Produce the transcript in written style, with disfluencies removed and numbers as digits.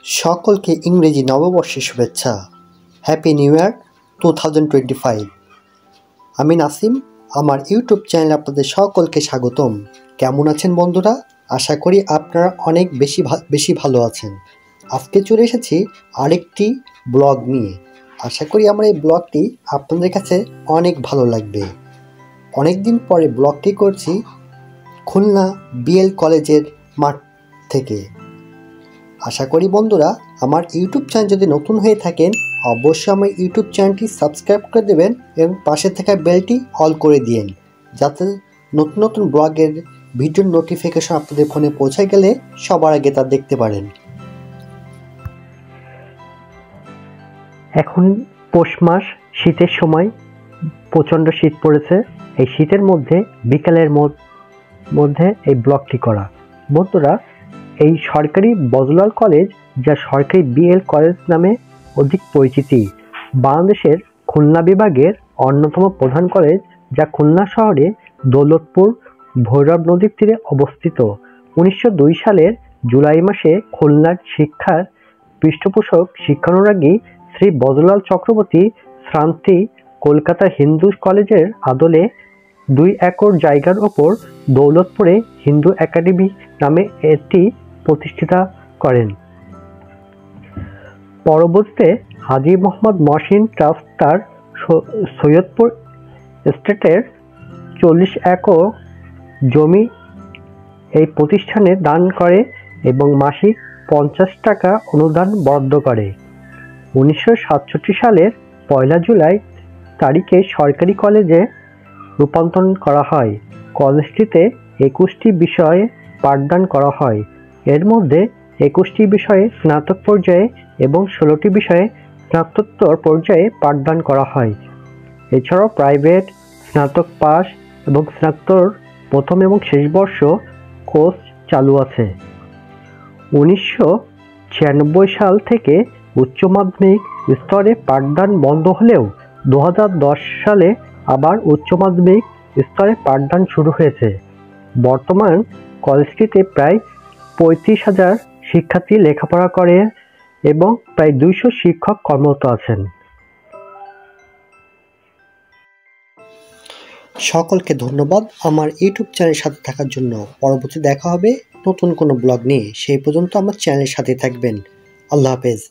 সকলকে ইংরেজি নববর্ষের শুভেচ্ছা। Happy new year 2025। আমি নাসিম, আমার ইউটিউব চ্যানেলে আপনাদের সকলকে স্বাগতম। কেমন আছেন বন্ধুরা? আশা করি আপনারা অনেক বেশি ভালো আছেন। আজকে চলে এসেছি আরেকটি ব্লগ নিয়ে। আশা করি আমার এই ব্লগটি আপনাদের কাছে অনেক ভালো লাগবে। অনেক দিন পরে ব্লগটি করছি খুলনা বিএল কলেজের মাঠ থেকে। আশা করি বন্ধুরা আমার ইউটিউব চ্যানেল যদি নতুন হয়ে থাকেন অবশ্যই আমার ইউটিউব চ্যানেলটি সাবস্ক্রাইব করে দেবেন এবং পাশে থাকা বেলটি অল করে দিন, যাতে নতুন নতুন ব্লগের ভিডিওর নোটিফিকেশন আপনাদের ফোনে পৌঁছে গেলে সবার আগে তা দেখতে পারেন। এখন পৌষ মাস, শীতের সময়, প্রচণ্ড শীত পড়েছে। এই শীতের মধ্যে বিকালের মধ্যে এই ব্লগটি করা। বন্ধুরা, এই সরকারি বজলাল কলেজ, যা সরকারি বিএল কলেজ নামে অধিক পরিচিতি, বাংলাদেশের খুলনা বিভাগের অন্যতম প্রধান কলেজ, যা খুলনা শহরে দৌলতপুর ভৈরব নদীর তীরে অবস্থিত। 1902 সালের জুলাই মাসে খুলনার শিক্ষার পৃষ্ঠপোষক শিক্ষানুরাগী শ্রী বজলাল চক্রবর্তী শ্রান্তি কলকাতা হিন্দু কলেজের আদলে 2 একর জায়গার ওপর দৌলতপুরে হিন্দু একাডেমি নামে এটি প্রতিষ্ঠিত করেন। পরবর্তীতে হাজী মোহাম্মদ মহসিন ট্রাস্ট তার সৈয়দপুর এস্টেটের 40 একর জমি এই প্রতিষ্ঠানে দান করে এবং মাসিক 50 টাকা অনুদান বরাদ্দ করে। 1967 সালের 1 জুলাই তারিখে সরকারি কলেজে রূপান্তর করা হয়। কলেজটিতে 21টি বিষয়ে পাঠদান করা হয়। এর মধ্যে 21টি বিষয়ে স্নাতক পর্যায়ে এবং 16টি বিষয়ে স্নাতকোত্তর পর্যায়ে পাঠদান করা হয়। এছাড়াও প্রাইভেট, স্নাতক পাস এবং স্নাতক প্রথম এবং শেষ বর্ষ কোর্স চালু আছে। 1996 সাল থেকে উচ্চ মাধ্যমিক স্তরে পাঠদান বন্ধ হলেও 2010 সালে আবার উচ্চ মাধ্যমিক স্তরে পাঠদান শুরু হয়েছে। বর্তমান কলেজটিতে প্রায় 35,000 শিক্ষার্থী লেখাপড়া করে এবং প্রায় 200 শিক্ষক কর্মরত আছেন। সকলকে ধন্যবাদ আমার ইউটিউব চ্যানেলের সাথে থাকার জন্য। পরবর্তী দেখা হবে নতুন কোনো ব্লগ নিয়ে। সেই পর্যন্ত আমার চ্যানেলের সাথে থাকবেন। আল্লাহ হাফেজ।